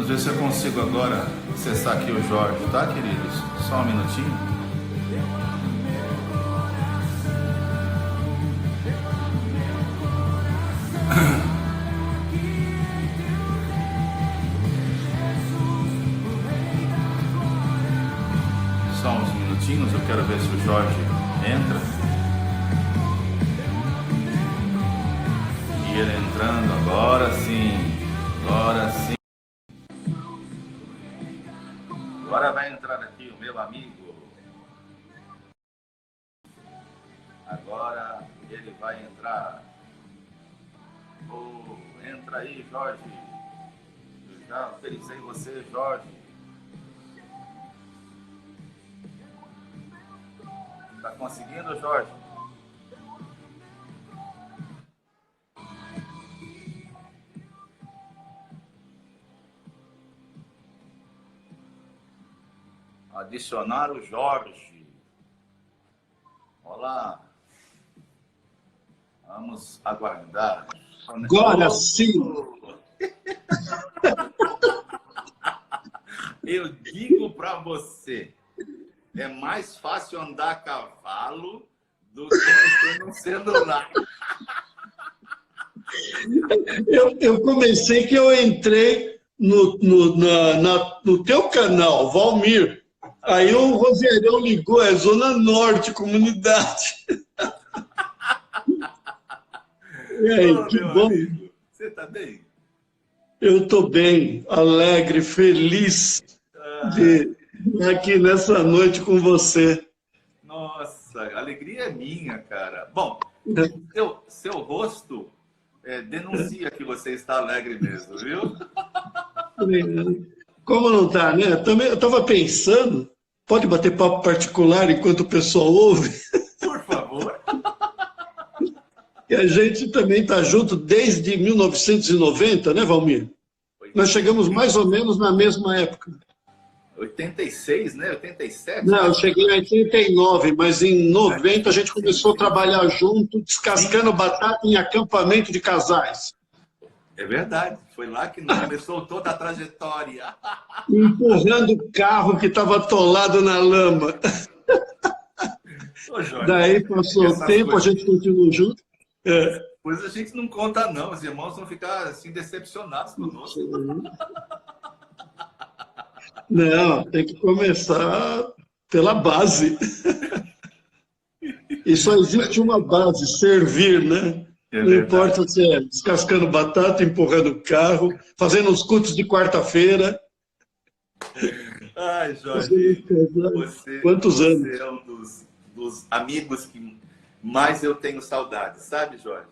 Vamos ver se eu consigo agora acessar aqui o Jorge, tá, queridos? Só um minutinho. Só uns minutinhos, eu quero ver se o Jorge entra. E ele entrando, agora sim. Agora sim. Agora vai entrar aqui o meu amigo. Agora ele vai entrar. Oh, entra aí, Jorge. Eu já pensei em você, Jorge. Tá conseguindo, Jorge? Adicionar o Jorge. Olá. Vamos aguardar. Agora sim. Eu digo para você, é mais fácil andar a cavalo do que mexer no celular. Eu comecei que eu entrei no teu canal, Valmir. Aí o Roserão ligou, é Zona Norte, comunidade. E aí, Ô, que meu bom. amigo, você tá bem? Eu estou bem, alegre, feliz de estar aqui nessa noite com você. Nossa, a alegria é minha, cara. Bom, seu rosto denuncia que você está alegre mesmo, viu? Como não está, né? Também eu estava pensando, pode bater papo particular enquanto o pessoal ouve, Por favor. que a gente também está junto desde 1990, né, Valmir? Nós chegamos mais ou menos na mesma época. 86, né? 87, Não, eu acho. cheguei em 89, mas em 90 a gente começou a trabalhar junto, descascando batata em acampamento de casais. É verdade. Foi lá que começou toda a trajetória. Empurrando o carro que estava atolado na lama. Ô, Jorge, Daí passou o tempo, a gente continuou junto. Coisas a gente não conta, não. Os irmãos vão ficar assim decepcionados conosco. Não, tem que começar pela base. E só existe uma base, servir, né? É Não verdade. importa se é descascando batata, empurrando o carro, fazendo os cultos de quarta-feira. Ai, Jorge, Quantos você anos? é um dos amigos que mais eu tenho saudade, sabe, Jorge?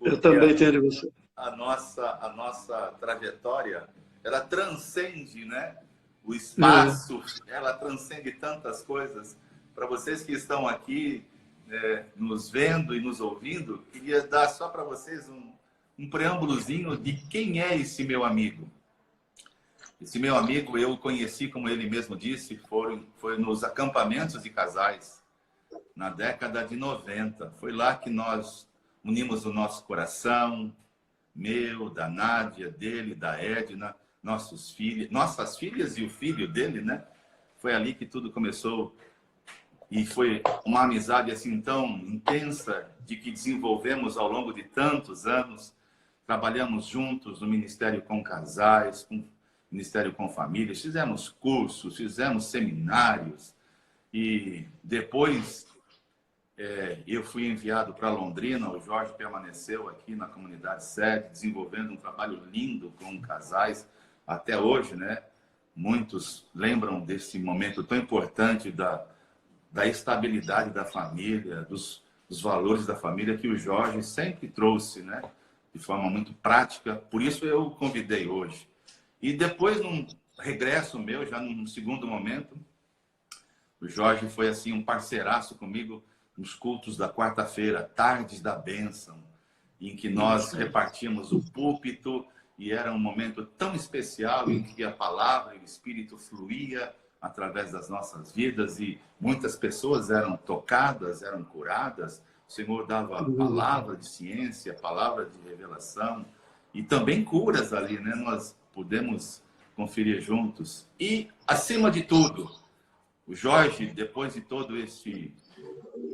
Eu Porque também tenho de você. a nossa trajetória, ela transcende, né? O espaço, ela transcende tantas coisas. Para vocês que estão aqui nos vendo e nos ouvindo, queria dar só para vocês um preâmbulozinho de quem é esse meu amigo. Esse meu amigo eu conheci, como ele mesmo disse, foi nos acampamentos de casais, na década de 90. Foi lá que nós unimos o nosso coração, meu, da Nádia, dele, da Edna, nossas filhas e o filho dele, né? Foi ali que tudo começou. E foi uma amizade assim tão intensa, de que desenvolvemos ao longo de tantos anos. Trabalhamos juntos no Ministério com Casais, com Ministério com Famílias, fizemos cursos, fizemos seminários. E depois eu fui enviado para Londrina, o Jorge permaneceu aqui na comunidade sede, desenvolvendo um trabalho lindo com casais, até hoje, né? Muitos lembram desse momento tão importante da estabilidade da família, dos valores da família que o Jorge sempre trouxe, né? De forma muito prática. Por isso eu o convidei hoje. E depois, num regresso meu, já num segundo momento, o Jorge foi assim um parceiraço comigo nos cultos da quarta-feira, Tardes da Bênção, em que nós repartíamos o púlpito e era um momento tão especial em que a palavra e o Espírito fluía através das nossas vidas e muitas pessoas eram tocadas, eram curadas. O Senhor dava palavra de ciência, palavra de revelação e também curas ali, né? Nós pudemos conferir juntos. E, acima de tudo, o Jorge, depois de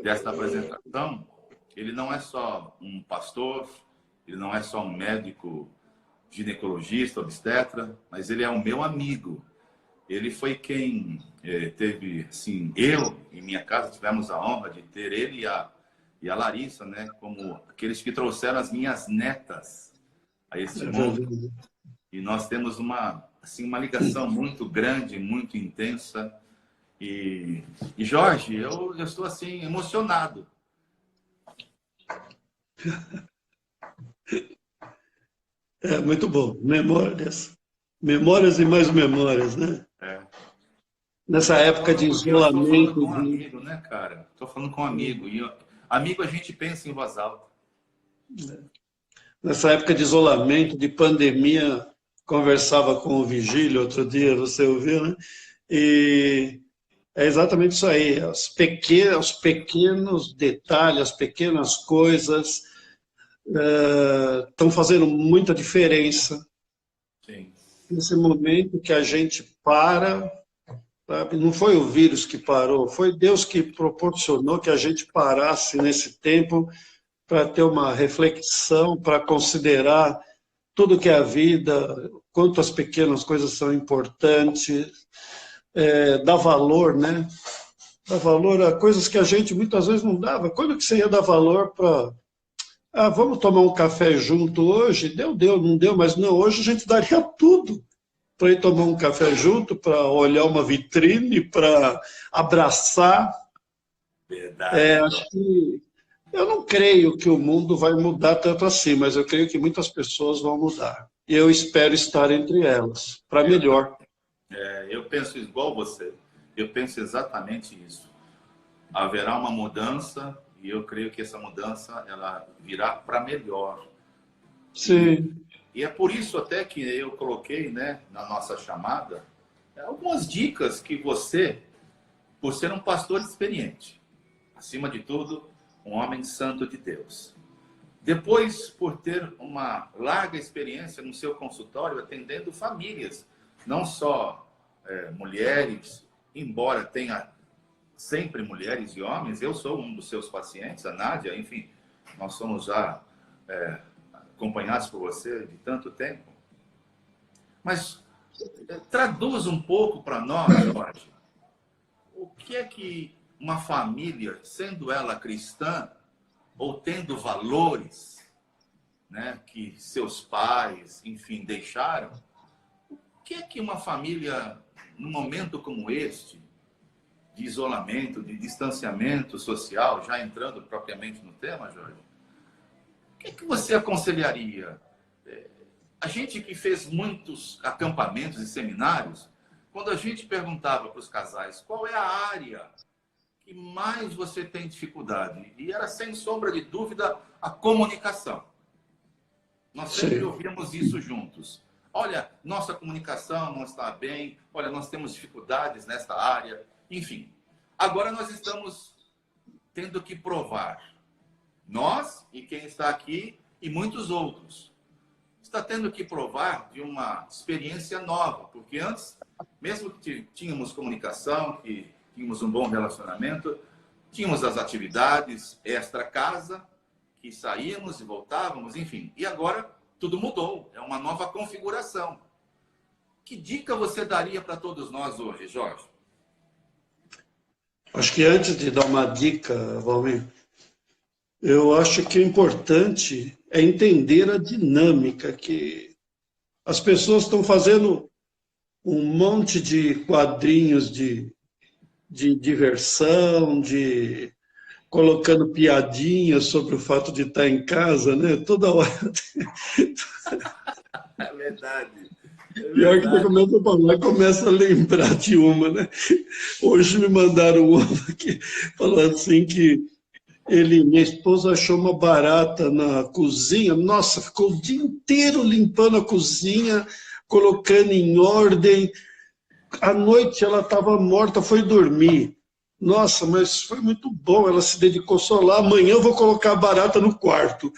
desta apresentação, ele não é só um pastor, ele não é só um médico ginecologista, obstetra, mas ele é o meu amigo. Ele foi quem teve, assim, eu e minha casa tivemos a honra de ter ele e a Larissa, né, como aqueles que trouxeram as minhas netas a este mundo. E nós temos uma ligação muito grande, muito intensa. E Jorge, eu estou assim emocionado. É muito bom. Memórias e mais memórias, né? Nessa época de isolamento. Estou falando com um amigo, né, cara? Estou falando com um amigo. E amigo a gente pensa em voz alta. Nessa época de isolamento, de pandemia, conversava com o Vigílio outro dia, você ouviu, né? E é exatamente isso aí. Os pequenos detalhes, as pequenas coisas estão fazendo muita diferença. Sim. Nesse momento que a gente para, sabe? Não foi o vírus que parou, foi Deus que proporcionou que a gente parasse nesse tempo para ter uma reflexão, para considerar tudo que é a vida, quanto as pequenas coisas são importantes, dar valor, né? Dar valor a coisas que a gente muitas vezes não dava. Quando que você ia dar valor para... vamos tomar um café junto hoje? Deu, não deu, mas não, hoje a gente daria tudo para ir tomar um café junto, para olhar uma vitrine, para abraçar. Verdade. Acho que eu não creio que o mundo vai mudar tanto assim, mas eu creio que muitas pessoas vão mudar. E eu espero estar entre elas, para melhor. Eu penso igual você. Eu penso exatamente isso. Haverá uma mudança e eu creio que essa mudança ela virá para melhor. Sim. E é por isso até que eu coloquei, né, na nossa chamada, algumas dicas que você, por ser um pastor experiente, acima de tudo, um homem santo de Deus. Depois, por ter uma larga experiência no seu consultório, atendendo famílias, não só mulheres, embora tenha sempre mulheres e homens, eu sou um dos seus pacientes, a Nádia, enfim, nós somos já acompanhados por você de tanto tempo. Mas traduz um pouco para nós, Jorge, o que é que uma família, sendo ela cristã, ou tendo valores, né, que seus pais, enfim, deixaram, o que é que uma família, num momento como este, de isolamento, de distanciamento social, já entrando propriamente no tema, Jorge, o que é que você aconselharia? A gente que fez muitos acampamentos e seminários, quando a gente perguntava para os casais qual é a área que mais você tem dificuldade, e era sem sombra de dúvida a comunicação. Nós sempre ouvíamos isso juntos. Olha, nossa comunicação não está bem, olha, nós temos dificuldades nesta área, enfim. Agora nós estamos tendo que provar, nós e quem está aqui e muitos outros, está tendo que provar de uma experiência nova, porque antes, mesmo que tínhamos comunicação, que tínhamos um bom relacionamento, tínhamos as atividades extra-casa, que saíamos e voltávamos, enfim. E agora tudo mudou, é uma nova configuração. Que dica você daria para todos nós hoje, Jorge? Acho que antes de dar uma dica, Valmir, eu acho que o importante é entender a dinâmica, que as pessoas estão fazendo um monte de quadrinhos de diversão, colocando piadinhas sobre o fato de estar em casa, né? Toda hora. É verdade. Pior que você começa a falar e começa a lembrar de uma, né? Hoje me mandaram uma aqui, falando assim que minha esposa achou uma barata na cozinha. Nossa, ficou o dia inteiro limpando a cozinha, colocando em ordem. À noite ela estava morta, foi dormir. Nossa, mas foi muito bom, ela se dedicou só lá. Amanhã eu vou colocar a barata no quarto.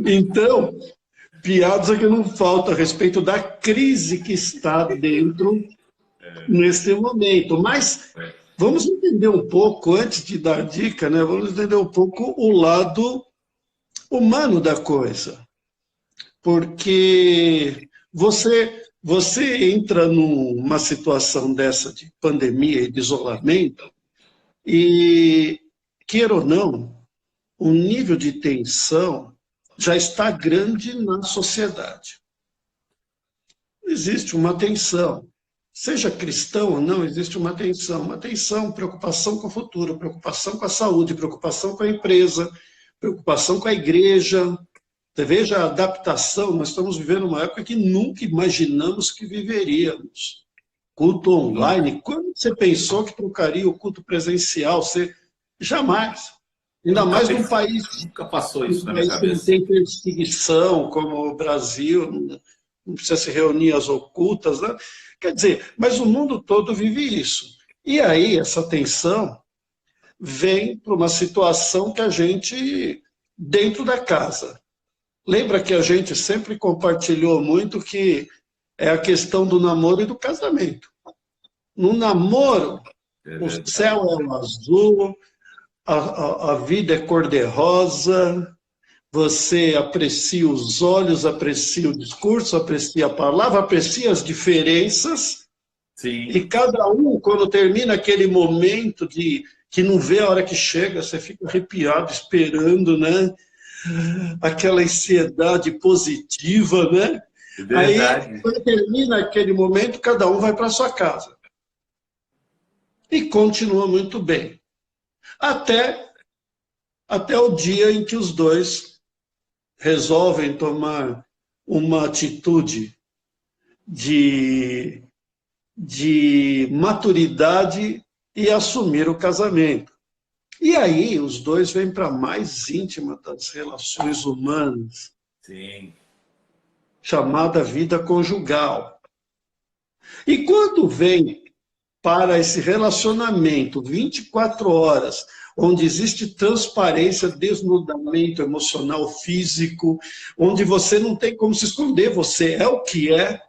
Então, piadas é que não falta a respeito da crise que está dentro nesse momento. Mas vamos entender um pouco, antes de dar dica, né? Vamos entender um pouco o lado humano da coisa. Porque você entra numa situação dessa de pandemia e de isolamento e, queira ou não, o nível de tensão já está grande na sociedade. Existe uma tensão. Seja cristão ou não, existe uma tensão, preocupação com o futuro, preocupação com a saúde, preocupação com a empresa, preocupação com a igreja. Você veja a adaptação, nós estamos vivendo uma época que nunca imaginamos que viveríamos. Culto online, quando você pensou que trocaria o culto presencial? Você jamais. Ainda mais num país, nunca passou isso na minha que não cabeça. tem perseguição, como o Brasil, não precisa se reunir às ocultas, né? Quer dizer, mas o mundo todo vive isso. E aí, essa tensão vem para uma situação que a gente, dentro da casa. Lembra que a gente sempre compartilhou muito que é a questão do namoro e do casamento. No namoro, o céu é o azul, a vida é cor-de-rosa, você aprecia os olhos, aprecia o discurso, aprecia a palavra, aprecia as diferenças. Sim. E cada um, quando termina aquele momento de que não vê a hora que chega, você fica arrepiado, esperando, né? Aquela ansiedade positiva, né? Verdade. Aí, quando termina aquele momento, cada um vai para sua casa. E continua muito bem. Até o dia em que os dois resolvem tomar uma atitude de maturidade e assumir o casamento. E aí os dois vêm para a mais íntima das relações humanas, Sim. chamada vida conjugal. E quando vem para esse relacionamento 24 horas, onde existe transparência, desnudamento emocional, físico, onde você não tem como se esconder, você é o que é,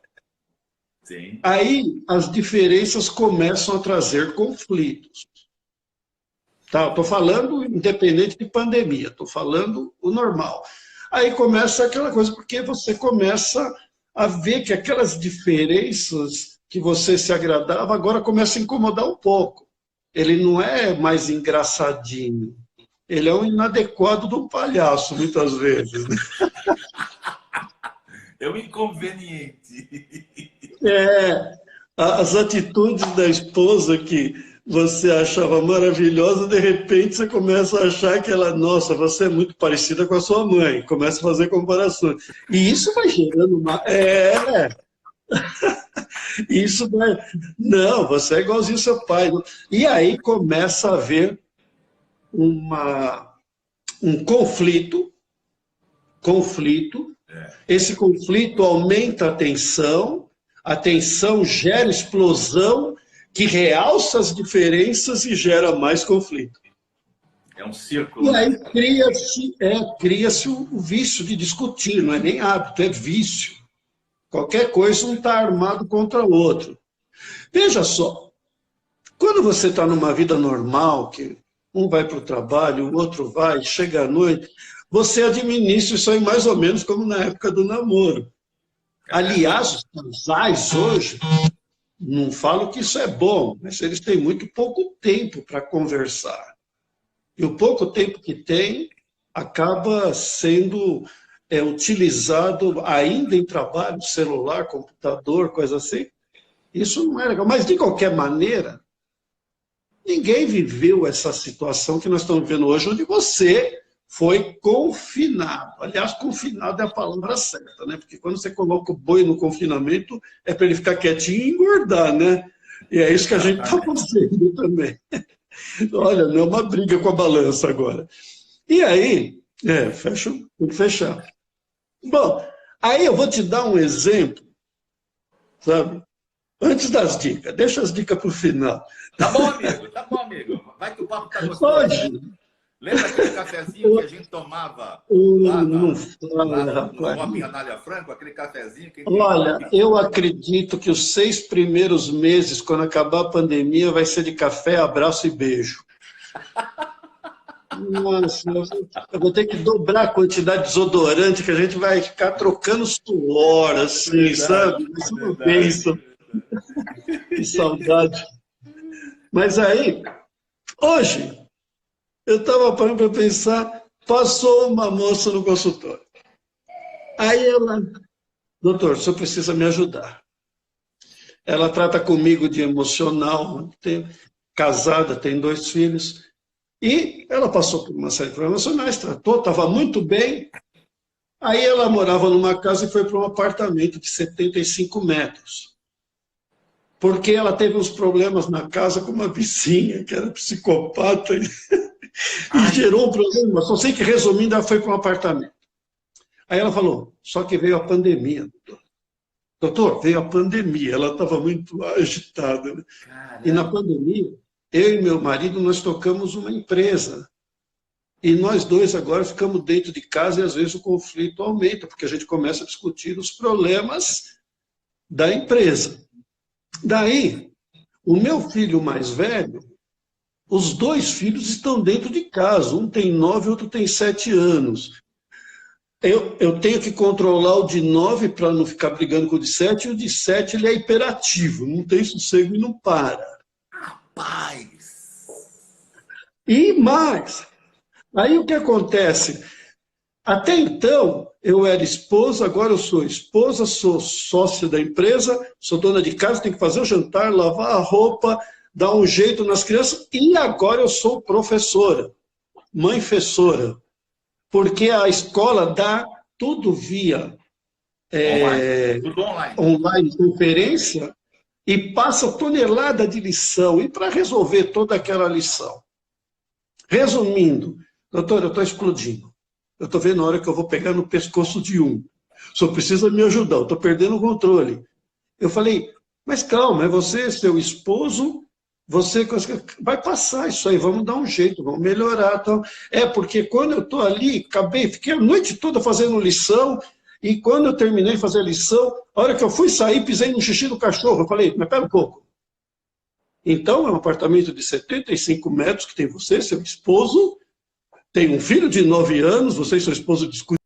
Sim. aí as diferenças começam a trazer conflitos. Tá, estou falando independente de pandemia, estou falando o normal. Aí começa aquela coisa, porque você começa a ver que aquelas diferenças que você se agradava, agora começa a incomodar um pouco. Ele não é mais engraçadinho, ele é um inadequado de um palhaço, muitas vezes. É um inconveniente. As atitudes da esposa que você achava maravilhosa, de repente você começa a achar que ela, nossa, você é muito parecida com a sua mãe, começa a fazer comparações. E isso vai gerando uma... Isso vai... Não, você é igualzinho ao seu pai. E aí começa a haver um conflito. Esse conflito aumenta a tensão gera explosão, que realça as diferenças e gera mais conflito. É um círculo. E aí cria-se o vício de discutir, não é nem hábito, é vício. Qualquer coisa um está armado contra o outro. Veja só, quando você está numa vida normal, que um vai para o trabalho, o outro vai, chega à noite, você administra isso aí mais ou menos como na época do namoro. Aliás, os casais hoje, não falo que isso é bom, mas eles têm muito pouco tempo para conversar. E o pouco tempo que tem acaba sendo utilizado ainda em trabalho, celular, computador, coisa assim. Isso não é legal. Mas, de qualquer maneira, ninguém viveu essa situação que nós estamos vivendo hoje, onde você foi confinado. Aliás, confinado é a palavra certa, né? Porque quando você coloca o boi no confinamento, é para ele ficar quietinho e engordar, né? E é isso que a gente está fazendo também. Olha, não é uma briga com a balança agora. E aí, tem que fechar. Bom, aí eu vou te dar um exemplo, sabe? Antes das dicas, deixa as dicas para o final. Tá bom, amigo, tá bom, amigo. Vai que o papo tá gostoso. Lembra aquele cafezinho que a gente tomava lá, Não lá fala, no rapaz. Shopping Anália Franco? Aquele cafezinho que a Olha, gente... eu acredito que os 6 primeiros meses, quando acabar a pandemia, vai ser de café, abraço e beijo. Nossa, eu vou ter que dobrar a quantidade de desodorante que a gente vai ficar trocando suor, assim, Verdade, sabe? Vai ser uma verdade. bênção, que saudade. Mas aí, hoje, eu estava parando para pensar, passou uma moça no consultório. Aí ela, doutor, o senhor precisa me ajudar. Ela trata comigo de emocional, casada, tem 2 filhos, e ela passou por uma série de problemas emocionais, tratou, estava muito bem. Aí ela morava numa casa e foi para um apartamento de 75 metros. Porque ela teve uns problemas na casa com uma vizinha, que era psicopata, e Ai, gerou um problema. Só sei que, resumindo, ela foi para um apartamento. Aí ela falou, só que veio a pandemia, doutor. Doutor, veio a pandemia. Ela estava muito agitada, né? E na caramba. pandemia, eu e meu marido, nós tocamos uma empresa. E nós dois agora ficamos dentro de casa e às vezes o conflito aumenta, porque a gente começa a discutir os problemas da empresa. Daí, o meu filho mais velho, os 2 filhos estão dentro de casa. Um tem 9, outro tem 7 anos. Eu tenho que controlar o de 9 para não ficar brigando com o de 7, e o de 7 ele é hiperativo, não tem sossego e não para. Paz. E mais, aí o que acontece? Até então, eu era esposa, agora eu sou esposa, sou sócia da empresa, sou dona de casa, tenho que fazer o jantar, lavar a roupa, dar um jeito nas crianças, e agora eu sou professora, mãe-fessora, porque a escola dá tudo via Online. Tudo online. online, conferência, e passa tonelada de lição, e para resolver toda aquela lição. Resumindo, doutor, eu estou explodindo. Eu estou vendo a hora que eu vou pegar no pescoço de um. Só precisa me ajudar, eu estou perdendo o controle. Eu falei, mas calma, é você, seu esposo, você vai passar isso aí, vamos dar um jeito, vamos melhorar. Então, porque quando eu estou ali, fiquei a noite toda fazendo lição, e quando eu terminei de fazer a lição, a hora que eu fui sair, pisei no xixi do cachorro. Eu falei, mas pera um pouco. Então, é um apartamento de 75 metros que tem você, seu esposo, tem um filho de 9 anos, você e seu esposo discutem.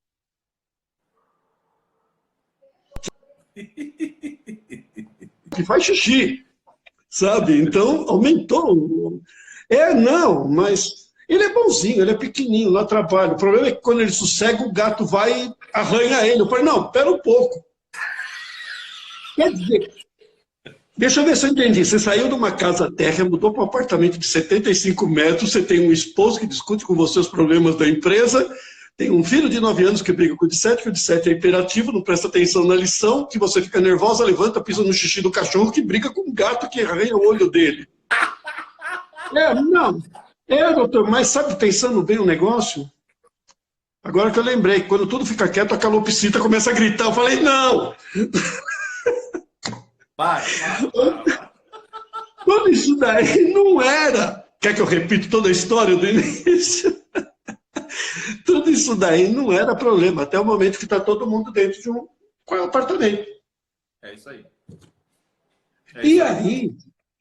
Que faz xixi, sabe? Então, aumentou. Não, mas ele é bonzinho, ele é pequenininho, lá trabalha. O problema é que quando ele sossega, o gato vai e arranha ele. Eu falei, não, pera um pouco. Quer dizer, deixa eu ver se eu entendi. Você saiu de uma casa térrea, mudou para um apartamento de 75 metros, você tem um esposo que discute com você os problemas da empresa, tem um filho de 9 anos que briga com o de 7, que o de 7 é hiperativo, não presta atenção na lição, que você fica nervosa, levanta, pisa no xixi do cachorro, que briga com o gato que arranha o olho dele. Não. Doutor, mas sabe, pensando bem o negócio? Agora que eu lembrei, quando tudo fica quieto, a calopsita começa a gritar. Eu falei, não! Para. Tudo isso daí não era. Quer que eu repita toda a história do início? Tudo isso daí não era problema, até o momento que está todo mundo dentro de um apartamento. É isso aí. E aí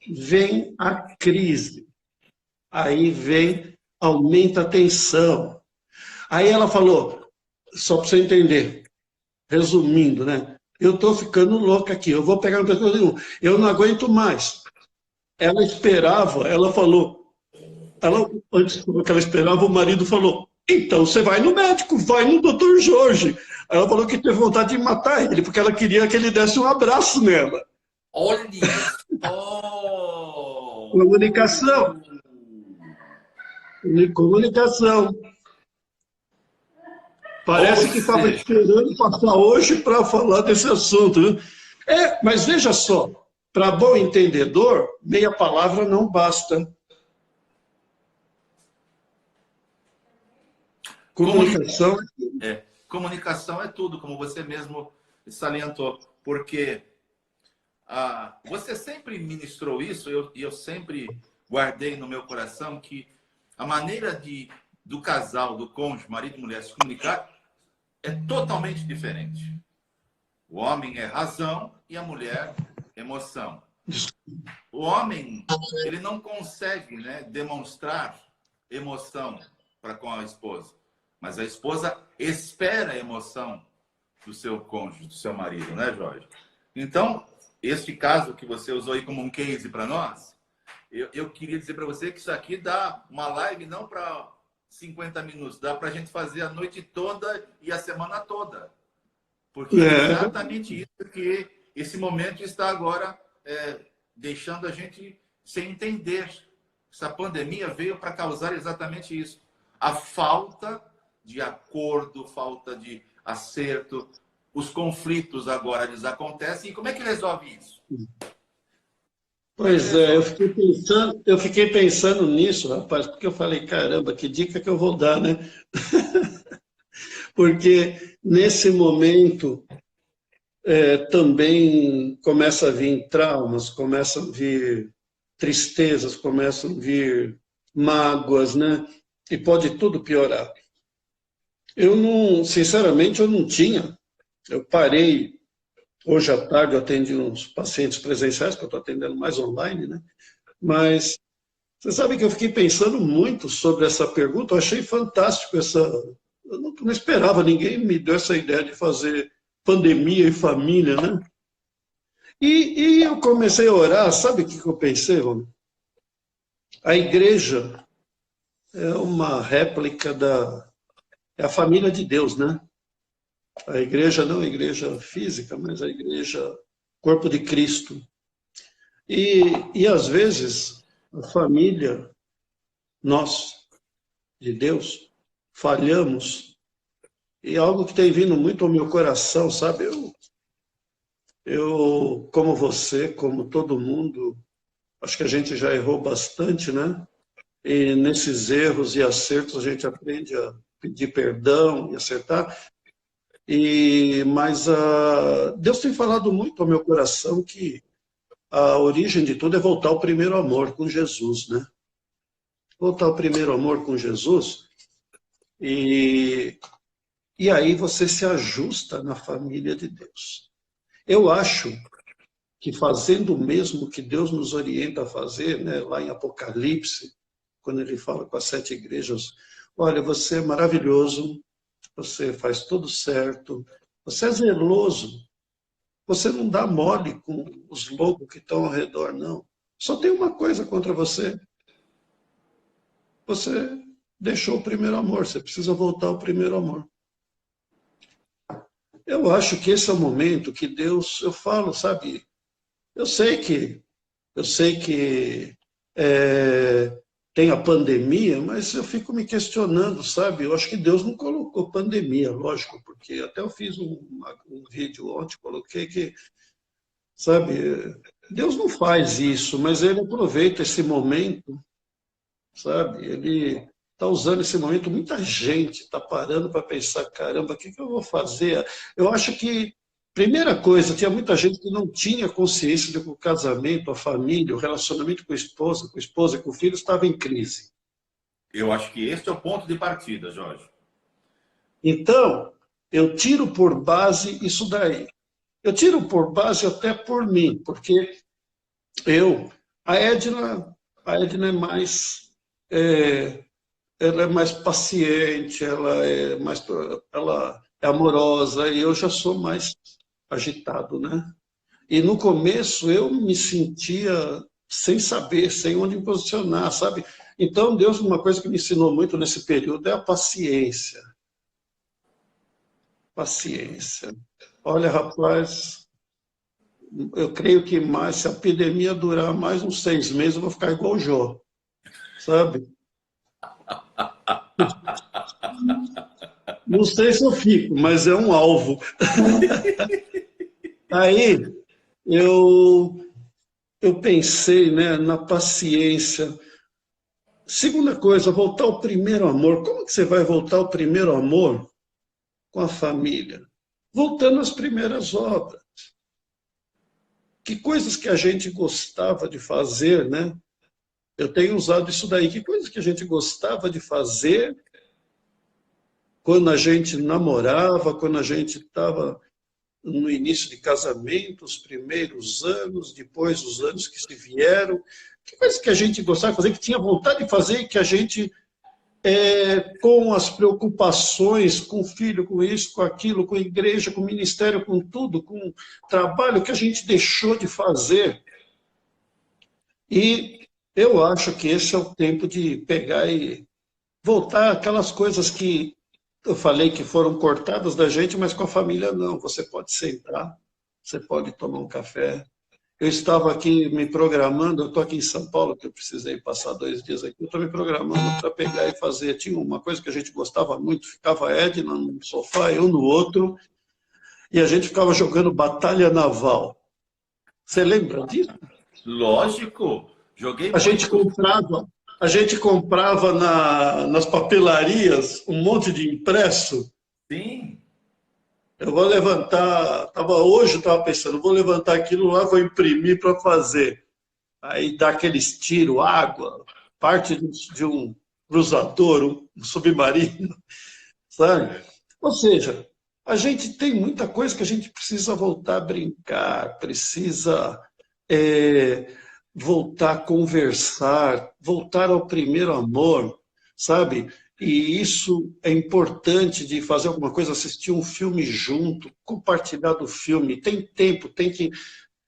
vem a crise. Aí vem, aumenta a tensão. Aí ela falou, só para você entender, resumindo, né? Eu estou ficando louca aqui, eu vou pegar no pescoço de um, eu não aguento mais. Ela esperava, ela falou, antes que ela esperava, o marido falou, então você vai no médico, vai no doutor Jorge. Ela falou que teve vontade de matar ele, porque ela queria que ele desse um abraço nela. Olha Comunicação. Comunicação. Parece que estava esperando passar hoje para falar desse assunto. Né? Mas veja só, para bom entendedor, meia palavra não basta. Comunicação. Comunicação é tudo, como você mesmo salientou, porque você sempre ministrou isso, e eu sempre guardei no meu coração que a maneira de do casal, do cônjuge, marido e mulher se comunicar é totalmente diferente. O homem é razão e a mulher emoção. O homem, ele não consegue, né, demonstrar emoção para com a esposa, mas a esposa espera a emoção do seu cônjuge, do seu marido, né, Jorge? Então, este caso que você usou aí como um case para nós, eu queria dizer para você que isso aqui dá uma live não para 50 minutos, dá para a gente fazer a noite toda e a semana toda. Porque é exatamente isso que esse momento está agora deixando a gente sem entender. Essa pandemia veio para causar exatamente isso. A falta de acordo, falta de acerto. Os conflitos agora eles acontecem. E como é que resolve isso? Pois é, eu fiquei pensando nisso, rapaz, porque eu falei, caramba, que dica que eu vou dar, né? Porque nesse momento também começa a vir traumas, começam a vir tristezas, começam a vir mágoas, né? E pode tudo piorar. Eu não, sinceramente, eu não tinha. Eu parei, hoje à tarde eu atendi uns pacientes presenciais, que eu estou atendendo mais online, né? Mas você sabe que eu fiquei pensando muito sobre essa pergunta, eu achei fantástico essa... Eu não esperava, ninguém me deu essa ideia de fazer pandemia e família, né? E eu comecei a orar, sabe o que eu pensei, Rony? A igreja é uma réplica é a família de Deus, né? A igreja não a igreja física, mas a igreja corpo de Cristo. E às vezes, a família, nós, de Deus, falhamos. E algo que tem vindo muito ao meu coração, sabe? Eu, como você, como todo mundo, acho que a gente já errou bastante, né? E nesses erros e acertos a gente aprende a pedir perdão e acertar. Mas Deus tem falado muito ao meu coração que a origem de tudo é voltar ao primeiro amor com Jesus, né? Voltar ao primeiro amor com Jesus e aí você se ajusta na família de Deus. Eu acho que fazendo o mesmo que Deus nos orienta a fazer, né, lá em Apocalipse, quando ele fala com as 7 igrejas, olha, você é maravilhoso, você faz tudo certo, você é zeloso, você não dá mole com os lobos que estão ao redor, não. Só tem uma coisa contra você. Você deixou o primeiro amor, você precisa voltar ao primeiro amor. Eu acho que esse é o momento que Deus, eu falo, sabe, eu sei que tem a pandemia, mas eu fico me questionando, sabe? Eu acho que Deus não colocou pandemia, lógico, porque até eu fiz um vídeo ontem, coloquei que, sabe, Deus não faz isso, mas Ele aproveita esse momento, sabe? Ele está usando esse momento, muita gente está parando para pensar, caramba, o que eu vou fazer? Eu acho que primeira coisa, tinha muita gente que não tinha consciência de que o casamento, a família, o relacionamento com a esposa, com o filho, estava em crise. Eu acho que este é o ponto de partida, Jorge. Então, eu tiro por base isso daí. Eu tiro por base até por mim, porque a Edna é mais, ela é mais paciente, ela é amorosa, e eu já sou mais agitado, né? E no começo eu me sentia sem saber, sem onde me posicionar, sabe? Então Deus, uma coisa que me ensinou muito nesse período é a paciência. Paciência. Olha, rapaz, eu creio que se a epidemia durar mais uns 6 meses, eu vou ficar igual o Jó, sabe? Não sei se eu fico, mas é um alvo. Aí eu pensei, né, na paciência. Segunda coisa, voltar ao primeiro amor. Como que você vai voltar ao primeiro amor com a família? Voltando às primeiras obras. Que coisas que a gente gostava de fazer, né? Eu tenho usado isso daí. Que coisas que a gente gostava de fazer quando a gente namorava, quando a gente estava no início de casamento, os primeiros anos, depois os anos que se vieram, que coisas que a gente gostava de fazer, que tinha vontade de fazer, e que a gente, com as preocupações, com o filho, com isso, com aquilo, com a igreja, com o ministério, com tudo, com o trabalho que a gente deixou de fazer. E eu acho que esse é o tempo de pegar e voltar aquelas coisas que eu falei que foram cortadas da gente, mas com a família não. Você pode sentar, você pode tomar um café. Eu estava aqui me programando, eu estou aqui em São Paulo, que eu precisei passar 2 dias aqui, eu estou me programando para pegar e fazer. Tinha uma coisa que a gente gostava muito, ficava a Edna num sofá, eu no outro, e a gente ficava jogando Batalha Naval. Você lembra disso? Lógico, joguei A gente muito. comprava, a gente comprava nas papelarias um monte de impresso. Sim. Eu vou levantar, hoje eu estava pensando, vou levantar aquilo lá, vou imprimir para fazer. Aí dá aqueles tiros, água, parte de um cruzador, um submarino, sabe? Ou seja, a gente tem muita coisa que a gente precisa voltar a brincar, precisa voltar a conversar, voltar ao primeiro amor, sabe? E isso é importante de fazer alguma coisa, assistir um filme junto, compartilhar do filme. Tem tempo, tem que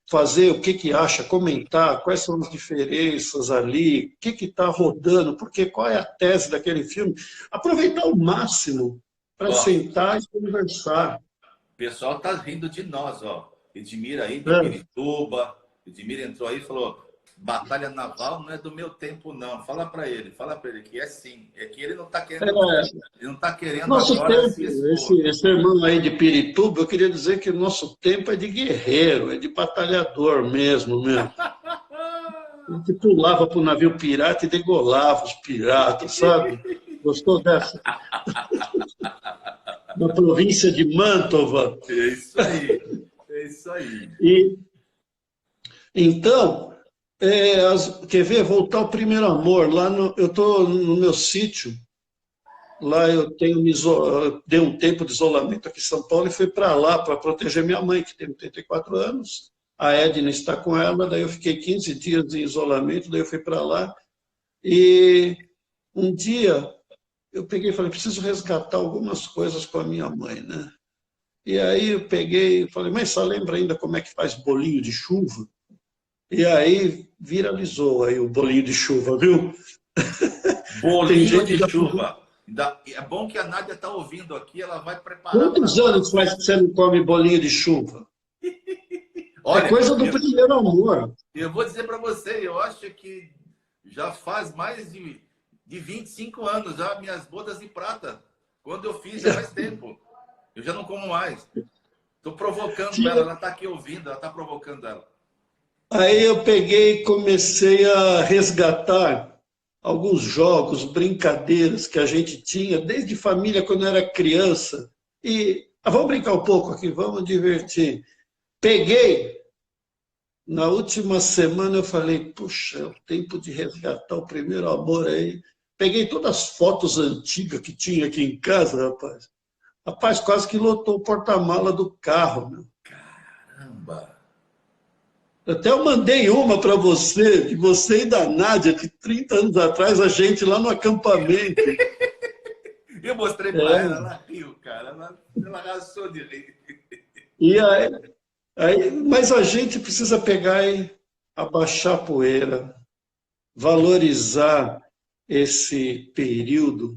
fazer o que acha, comentar, quais são as diferenças ali, o que está rodando, porque qual é a tese daquele filme. Aproveitar ao máximo para Ó, sentar e conversar. o pessoal tá rindo de nós, ó. Edmir aí, de Né? Pirituba. Edmir entrou aí e falou: Batalha Naval não é do meu tempo, não. Fala para ele que é sim. É que ele não tá querendo, ele não tá querendo Nosso agora tempo, se expor. esse irmão aí de Pirituba, eu queria dizer que o nosso tempo é de guerreiro, é de batalhador mesmo, mesmo. A gente pulava para o navio pirata e degolava os piratas, sabe? Gostou dessa? Na província de Mantova. É isso aí. É isso aí. E, então, quer ver? Voltar ao primeiro amor. Eu estou no meu sítio, lá eu dei um tempo de isolamento aqui em São Paulo e fui para lá para proteger minha mãe, que tem 84 anos. A Edna está com ela, daí eu fiquei 15 dias em isolamento, daí eu fui para lá. E um dia eu peguei e falei, preciso resgatar algumas coisas com a minha mãe, né? E aí eu peguei e falei, mas você lembra ainda como é que faz bolinho de chuva? E aí viralizou aí o bolinho de chuva, viu? Tem Bolinho gente de já... chuva. É bom que a Nádia está ouvindo aqui, ela vai preparar para Quantos nós. anos faz que você não come bolinho de chuva? É Olha, coisa do primeiro amor. eu vou dizer para você, eu acho que já faz mais de 25 anos já minhas bodas de prata. Quando eu fiz, já faz tempo. Eu já não como mais. Estou provocando ela está aqui ouvindo, ela está provocando ela. Aí eu peguei e comecei a resgatar alguns jogos, brincadeiras que a gente tinha, desde família, quando eu era criança. E vamos brincar um pouco aqui, vamos divertir. Peguei, na última semana eu falei, puxa, é o tempo de resgatar o primeiro amor aí. Peguei todas as fotos antigas que tinha aqui em casa, rapaz. Rapaz, quase que lotou o porta-mala do carro, meu. Caramba! Até eu mandei uma para você, de você e da Nádia, de 30 anos atrás, a gente lá no acampamento. Eu mostrei para ela riu, cara. Ela arrasou de rir. E mas a gente precisa pegar e abaixar a poeira, valorizar esse período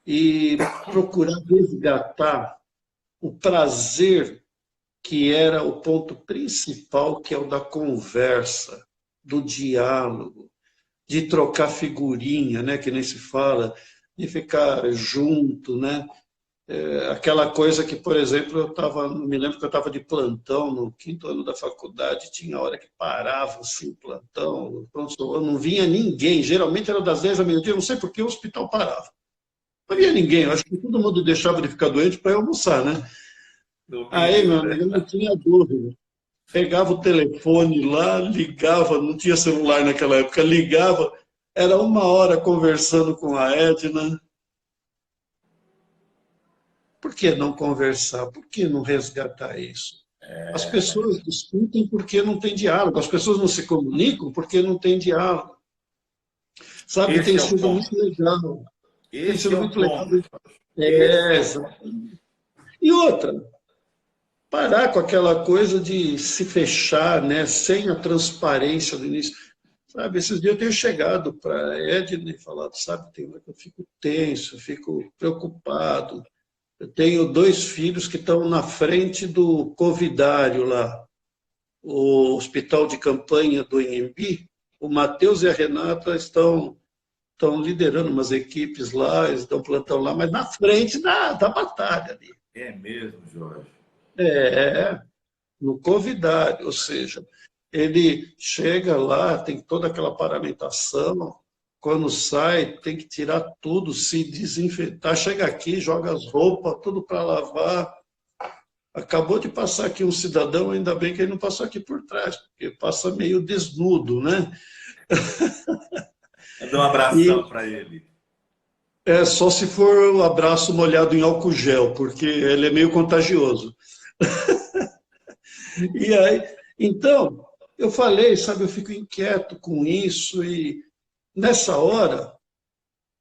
e procurar resgatar o prazer que era o ponto principal, que é o da conversa, do diálogo, de trocar figurinha, né, que nem se fala, de ficar junto, né? Aquela coisa que, por exemplo, me lembro que eu estava de plantão no 5º ano da faculdade, tinha hora que parava assim, o plantão, pronto, não vinha ninguém, geralmente era das 10 da meia-dia, não sei por que o hospital parava. Não vinha ninguém, eu acho que todo mundo deixava de ficar doente para ir almoçar, né? Aí, meu amigo, eu não tinha dúvida. Pegava o telefone lá, ligava, não tinha celular naquela época, ligava, era 1 hora conversando com a Edna. Por que não conversar? Por que não resgatar isso? As pessoas discutem porque não tem diálogo, as pessoas não se comunicam porque não tem diálogo. Sabe, Esse tem é o sido ponto. muito legal. Tem Esse sido é o muito legal. ponto. Esse É, é o ponto. e outra, parar com aquela coisa de se fechar, né, sem a transparência do início. Sabe, esses dias eu tenho chegado para Edna e falado, sabe, tem hora que eu fico tenso, fico preocupado. Eu tenho 2 filhos que estão na frente do Covidário lá, o hospital de campanha do Inhambi. O Matheus e a Renata estão liderando umas equipes lá, eles dão plantão lá, mas na frente da batalha ali. É mesmo, Jorge. É, no Covidário, ou seja, ele chega lá, tem toda aquela paramentação, quando sai, tem que tirar tudo, se desinfetar, chega aqui, joga as roupas, tudo para lavar. Acabou de passar aqui um cidadão, ainda bem que ele não passou aqui por trás, porque passa meio desnudo, né? Manda um abração E para ele. é só se for o abraço molhado em álcool gel, porque ele é meio contagioso. E aí, então, eu falei, sabe, eu fico inquieto com isso e nessa hora,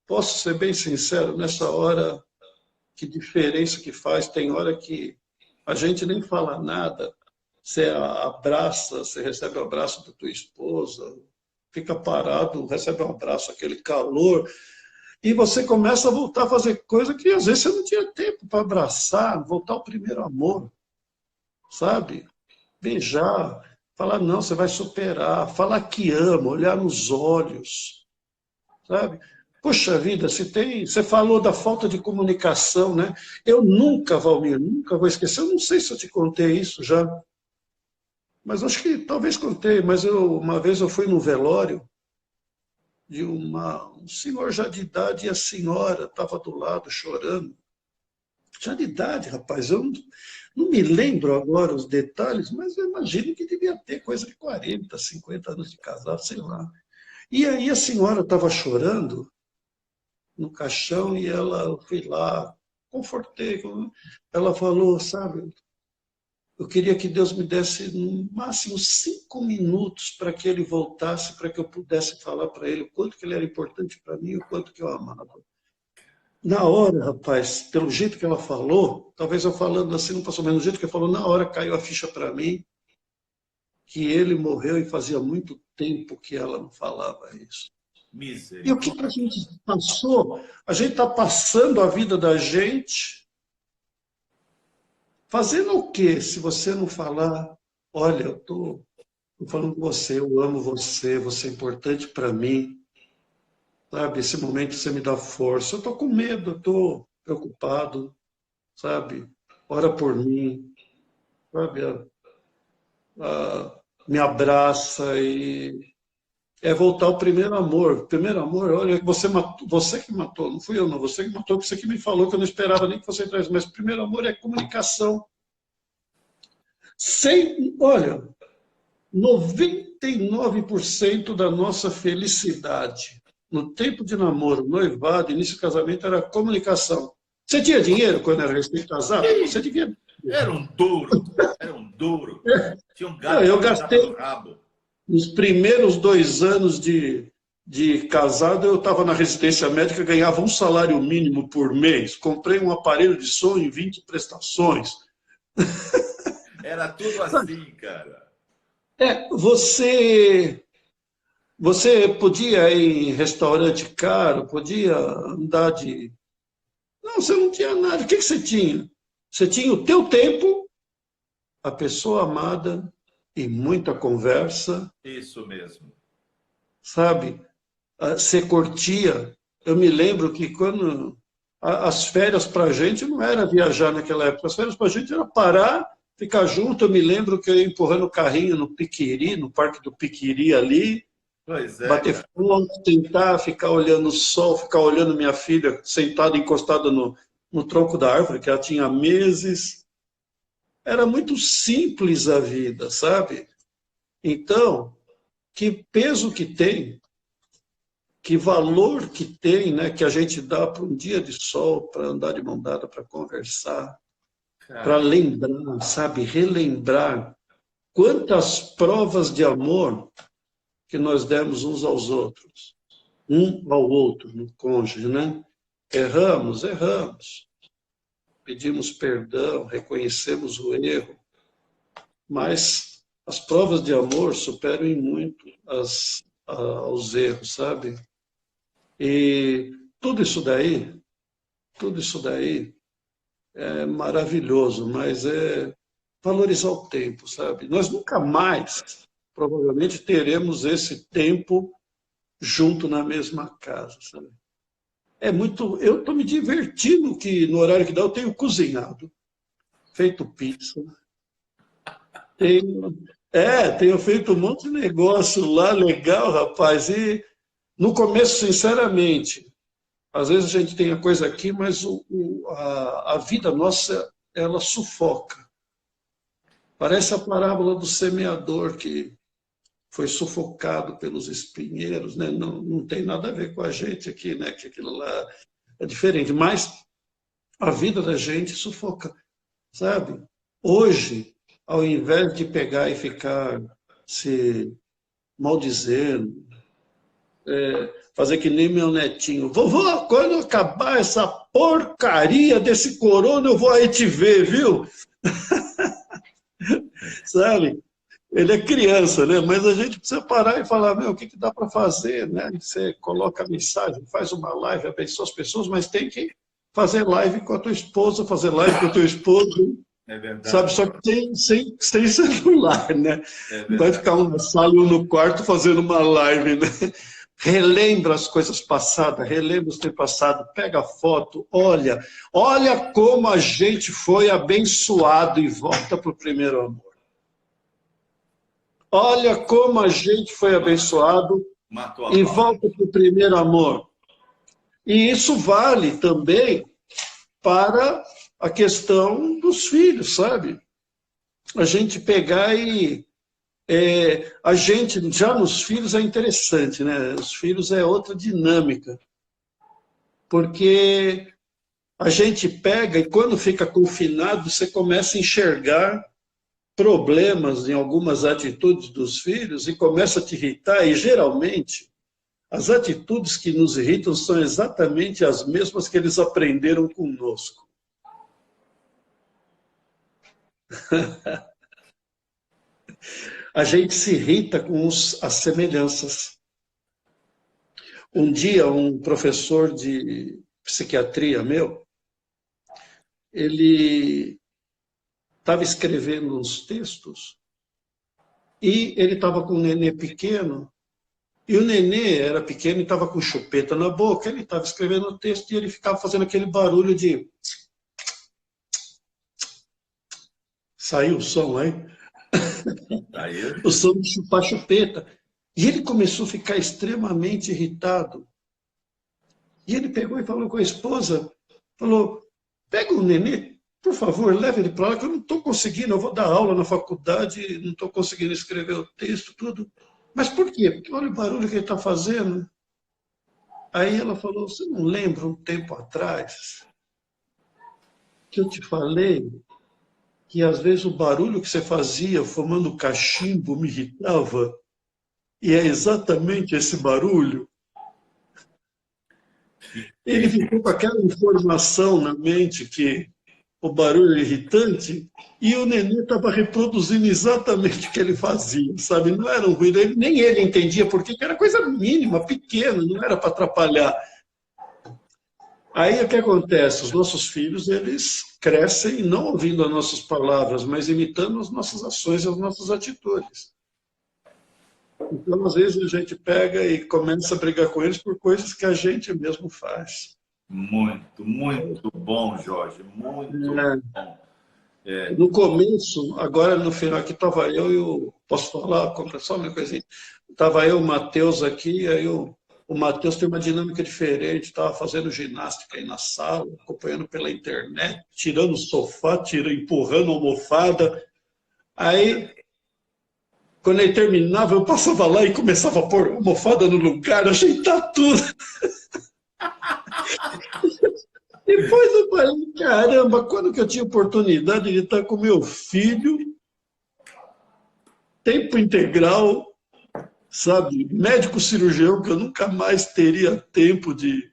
posso ser bem sincero, nessa hora, que diferença que faz, tem hora que a gente nem fala nada, você abraça, você recebe o abraço da tua esposa, fica parado, recebe um abraço, aquele calor, e você começa a voltar a fazer coisa que às vezes você não tinha tempo para abraçar, voltar ao primeiro amor, sabe? Beijar, falar não, você vai superar, falar que ama, olhar nos olhos, sabe? Poxa vida, você falou da falta de comunicação, né? Eu nunca, Valmir, nunca vou esquecer, eu não sei se eu te contei isso já, mas acho que talvez contei, mas uma vez eu fui no velório de um senhor já de idade e a senhora estava do lado chorando. Já de idade, rapaz, eu não me lembro agora os detalhes, mas eu imagino que devia ter coisa de 40, 50 anos de casado, sei lá. E aí a senhora estava chorando no caixão e eu fui lá, confortei. Ela falou, sabe, eu queria que Deus me desse no máximo 5 minutos para que ele voltasse, para que eu pudesse falar para ele o quanto que ele era importante para mim, o quanto que eu amava. Na hora, rapaz, pelo jeito que ela falou, talvez eu falando assim não passou, mas no jeito que ela falou, na hora caiu a ficha para mim que ele morreu e fazia muito tempo que ela não falava isso. E o que a Misericórdia. gente passou? A gente está passando a vida da gente fazendo o quê? Se você não falar, olha, eu estou falando com você, eu amo você, você é importante para mim, sabe? Esse momento você me dá força. Eu estou com medo, eu estou preocupado, sabe? Ora por mim, sabe? Me abraça e é voltar ao primeiro amor. O primeiro amor, olha, você matou, você que matou, não fui eu, não, você que matou, você que me falou que eu não esperava nem que você traz, mas o primeiro amor é comunicação. Sem, olha, 99% da nossa felicidade no tempo de namoro, noivado, início do casamento era comunicação. Você tinha dinheiro quando era recém-casado? Você devia. Era um duro. Era um duro. Tinha um Não, gato eu que cortava pelo gastei rabo. nos primeiros 2 anos de casado, eu estava na residência médica, ganhava um salário mínimo por mês, comprei um aparelho de som em 20 prestações. Era tudo assim, cara. Você podia ir em restaurante caro, podia andar de... Não, você não tinha nada. O que você tinha? Você tinha o teu tempo, a pessoa amada e muita conversa, Isso mesmo. sabe? Você curtia. Eu me lembro que quando as férias para a gente não era viajar naquela época, as férias para a gente era parar, ficar junto. Eu me lembro que eu ia empurrando o carrinho no Piquiri, no Parque do Piquiri ali, Pois é, bater cara. foto, tentar ficar olhando o sol, ficar olhando minha filha sentada, encostada no tronco da árvore, que ela tinha meses. Era muito simples a vida, sabe? Então, que peso que tem que valor que tem, né, que a gente dá para um dia de sol, para andar de mão dada, para conversar, para lembrar, sabe, relembrar quantas provas de amor que nós demos uns aos outros, um ao outro, no cônjuge, né? Erramos, erramos. Pedimos perdão, reconhecemos o erro, mas as provas de amor superam em muito aos erros, sabe? E tudo isso daí é maravilhoso, mas é valorizar o tempo, sabe? Nós nunca mais, provavelmente, teremos esse tempo junto na mesma casa, sabe? É muito. Eu estou me divertindo que no horário que dá eu tenho cozinhado, feito pizza, tenho feito um monte de negócio lá legal, rapaz. E no começo, sinceramente, às vezes a gente tem a coisa aqui, mas a vida nossa, ela sufoca. Parece a parábola do semeador que foi sufocado pelos espinheiros, né? Não, não tem nada a ver com a gente aqui, né? Que aquilo lá é diferente, mas a vida da gente sufoca, sabe? Hoje, ao invés de pegar e ficar se maldizendo, fazer que nem meu netinho, vovô, quando acabar essa porcaria desse corona, eu vou aí te ver, viu? Sabe? Ele é criança, né? Mas a gente precisa parar e falar, meu, o que dá para fazer, né? Você coloca a mensagem, faz uma live, abençoa as pessoas, mas tem que fazer live com a tua esposa, fazer live com o teu esposo, É verdade. sabe? Só que sem celular, né? É Vai ficar um na sala ou no quarto fazendo uma live, né? Relembra as coisas passadas, relembra os tempos passados, pega foto, olha como a gente foi abençoado e volta para o primeiro amor. Olha como a gente foi abençoado e volta para o primeiro amor. E isso vale também para a questão dos filhos, sabe? A gente pegar e... a gente, já nos filhos é interessante, né? Os filhos é outra dinâmica. Porque a gente pega e quando fica confinado, você começa a enxergar problemas em algumas atitudes dos filhos e começa a te irritar. E geralmente, as atitudes que nos irritam são exatamente as mesmas que eles aprenderam conosco. A gente se irrita com as semelhanças. Um dia, um professor de psiquiatria meu, ele estava escrevendo uns textos e ele estava com um nenê pequeno, e o nenê era pequeno e estava com chupeta na boca, ele estava escrevendo o texto e ele ficava fazendo aquele barulho de... Saiu o som aí? O som de chupar chupeta. E ele começou a ficar extremamente irritado. E ele pegou e falou com a esposa, falou, pega o nenê, por favor, leve ele para lá, que eu não estou conseguindo, eu vou dar aula na faculdade, não estou conseguindo escrever o texto, tudo. Mas por quê? Porque olha o barulho que ele está fazendo. Aí ela falou, você não lembra um tempo atrás que eu te falei que às vezes o barulho que você fazia fumando cachimbo me irritava? E é exatamente esse barulho. Ele ficou com aquela informação na mente que o barulho é irritante e o nenê estava reproduzindo exatamente o que ele fazia, sabe? Não era um ruído, nem ele entendia por quê, que era coisa mínima, pequena, não era para atrapalhar. Aí o que acontece? Os nossos filhos, eles crescem não ouvindo as nossas palavras, mas imitando as nossas ações e as nossas atitudes. Então, às vezes, a gente pega e começa a brigar com eles por coisas que a gente mesmo faz. Muito bom, Jorge. Muito bom. No começo, agora no final aqui, estava eu e o... Posso falar? Compra só uma coisinha. Estava eu e o Matheus aqui, aí o Matheus tem uma dinâmica diferente, estava fazendo ginástica aí na sala, acompanhando pela internet, tirando o sofá, empurrando a almofada. Aí... Quando ele terminava, eu passava lá e começava a pôr a almofada no lugar, ajeitar tudo. Depois eu falei, caramba, quando que eu tinha oportunidade de estar com meu filho, tempo integral, sabe? Médico cirurgião, que eu nunca mais teria tempo de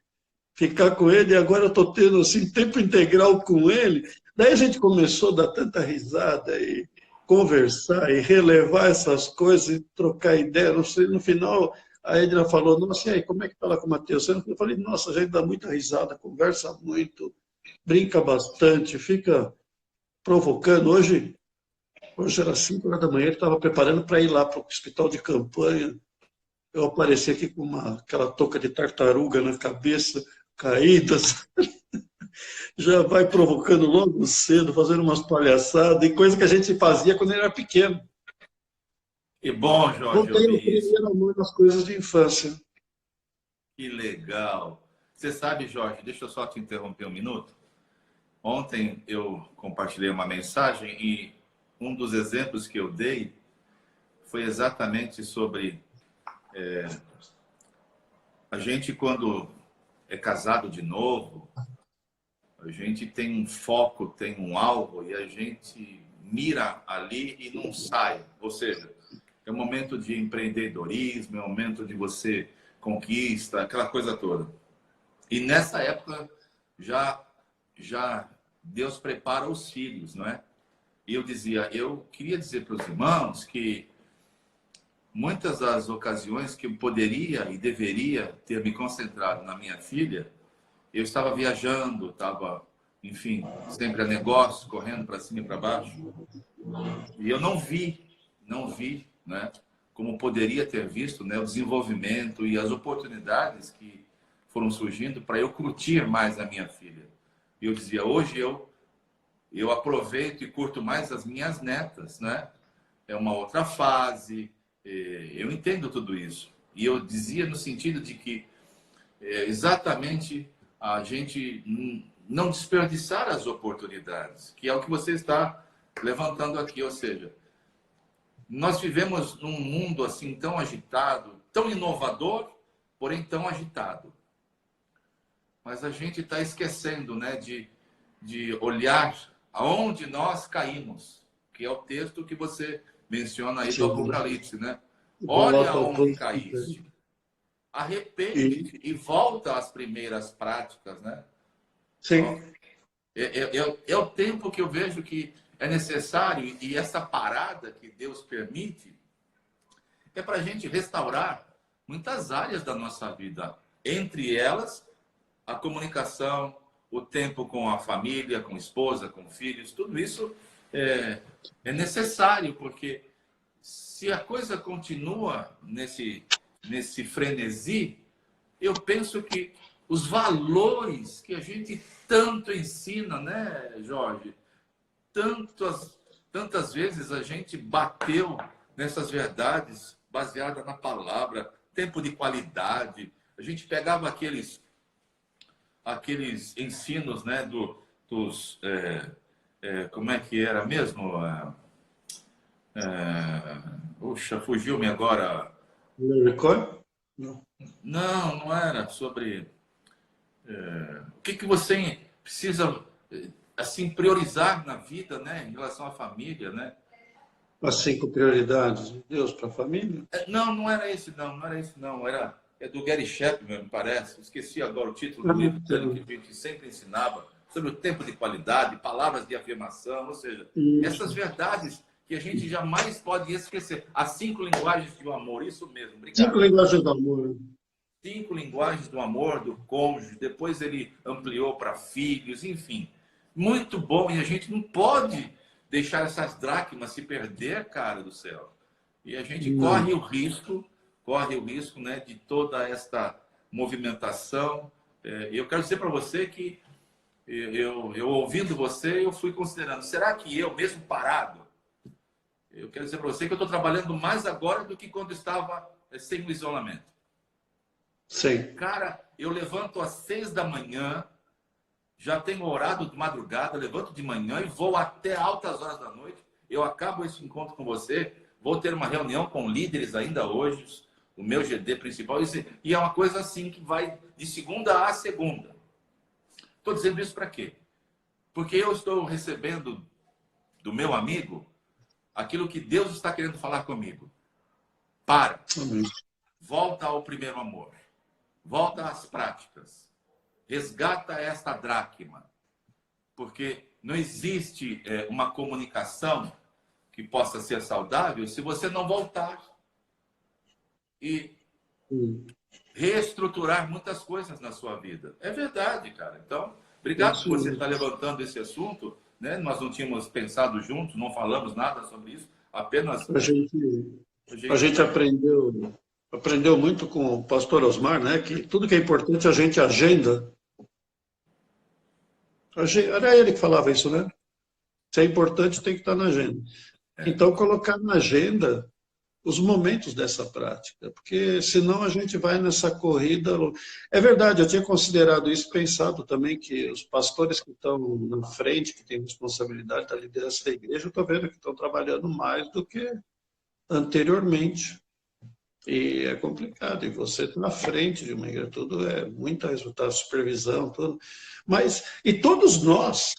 ficar com ele, e agora eu estou tendo assim, tempo integral com ele. Daí a gente começou a dar tanta risada e conversar e relevar essas coisas e trocar ideia. Não sei, no final, a Edna falou, nossa, e aí, como é que está lá com o Matheus? Eu falei, nossa, a gente dá muita risada, conversa muito, brinca bastante, fica provocando. Hoje era 5 horas da manhã, ele estava preparando para ir lá para o hospital de campanha. Eu apareci aqui com aquela touca de tartaruga na cabeça, caída, já vai provocando logo cedo, fazendo umas palhaçadas, e coisa que a gente fazia quando ele era pequeno. Que bom, Jorge, Voltei ao ouvir isso. primeiro amor nas coisas de infância. Que legal. Você sabe, Jorge, deixa eu só te interromper um minuto. Ontem eu compartilhei uma mensagem e um dos exemplos que eu dei foi exatamente sobre a gente, quando é casado de novo, a gente tem um foco, tem um alvo e a gente mira ali e não sai. Ou seja, é um momento de empreendedorismo, é um momento de você conquista, aquela coisa toda. E nessa época já Deus prepara os filhos, não é? E eu dizia, eu queria dizer para os irmãos que muitas das ocasiões que eu poderia e deveria ter me concentrado na minha filha, eu estava viajando, estava, enfim, sempre a negócio, correndo para cima e para baixo. E eu não vi, né, como poderia ter visto, né, o desenvolvimento e as oportunidades que foram surgindo para eu curtir mais a minha filha. E eu dizia, hoje eu aproveito e curto mais as minhas netas, né? É uma outra fase, eu entendo tudo isso. E eu dizia no sentido de que exatamente a gente não desperdiçar as oportunidades, que é o que você está levantando aqui, ou seja, nós vivemos num mundo assim tão agitado, tão inovador, porém tão agitado. Mas a gente está esquecendo, né, de olhar aonde nós caímos, que é o texto que você menciona aí do Apocalipse, né? Olha aonde caíste, arrepende e volta às primeiras práticas, né? Sim. É o tempo que eu vejo que é necessário, e essa parada que Deus permite é para a gente restaurar muitas áreas da nossa vida, entre elas a comunicação, o tempo com a família, com a esposa, com filhos, tudo isso é necessário, porque se a coisa continua nesse frenesi, eu penso que os valores que a gente tanto ensina, né, Jorge? Tantas vezes a gente bateu nessas verdades baseadas na palavra, tempo de qualidade. A gente pegava aqueles ensinos, né, como é que era mesmo? Puxa, fugiu-me agora. Não era sobre o que você precisa assim priorizar na vida, né, em relação à família, né? As 5 prioridades de Deus para a família? Não era esse, não era esse, não. É do Gary Chapman, me parece. Esqueci agora o título do livro dele, que a gente sempre ensinava sobre o tempo de qualidade, palavras de afirmação, ou seja, essas verdades que a gente jamais pode esquecer. As 5 linguagens do amor, isso mesmo. Obrigado. 5 linguagens do amor. 5 linguagens do amor, do cônjuge. Depois ele ampliou para filhos, enfim. Muito bom. E a gente não pode deixar essas dracmas se perder, cara do céu. E a gente corre o risco, né, de toda esta movimentação. Eu quero dizer para você que eu ouvindo você, eu fui considerando, será que eu mesmo parado? Eu quero dizer para você que eu estou trabalhando mais agora do que quando estava sem o isolamento. Sim. Cara, eu levanto às 6 da manhã, já tenho orado de madrugada, levanto de manhã e vou até altas horas da noite. Eu acabo esse encontro com você Vou ter uma reunião com líderes ainda hoje, o meu GD principal, e é uma coisa assim que vai de segunda a segunda. Estou dizendo isso para quê? Porque eu estou recebendo do meu amigo aquilo que Deus está querendo falar comigo. Para. Amém. Volta ao primeiro amor. Volta às práticas. Resgata esta dracma. Porque não existe uma comunicação que possa ser saudável se você não voltar e reestruturar muitas coisas na sua vida. É verdade, cara. Então, obrigado por você estar levantando esse assunto, né? Nós não tínhamos pensado juntos, não falamos nada sobre isso, apenas a gente aprendeu muito com o pastor Osmar, né? Que tudo que é importante a gente agenda. Era ele que falava isso, né? Se é importante, tem que estar na agenda. Então, colocar na agenda os momentos dessa prática, porque senão a gente vai nessa corrida. É verdade, eu tinha considerado isso, pensado também que os pastores que estão na frente, que têm responsabilidade da liderança da igreja, eu estou vendo que estão trabalhando mais do que anteriormente. E é complicado, e você está na frente de uma igreja, tudo é muita resultado, supervisão, tudo. Mas, e todos nós,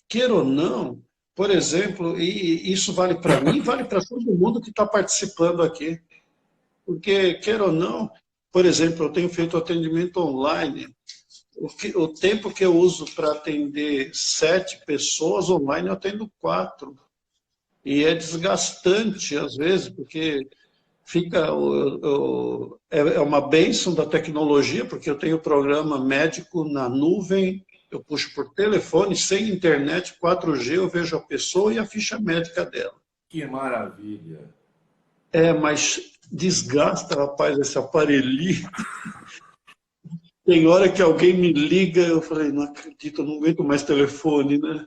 queira ou não, por exemplo, e isso vale para mim, vale para todo mundo que está participando aqui. Porque, queira ou não, por exemplo, eu tenho feito atendimento online. O tempo que eu uso para atender 7 pessoas online, eu atendo 4. E é desgastante, às vezes, porque fica é uma bênção da tecnologia, porque eu tenho programa médico na nuvem, eu puxo por telefone, sem internet, 4G, eu vejo a pessoa e a ficha médica dela. Que maravilha! Mas desgasta, rapaz, esse aparelhinho. Tem hora que alguém me liga, eu falei, não acredito, eu não aguento mais telefone, né?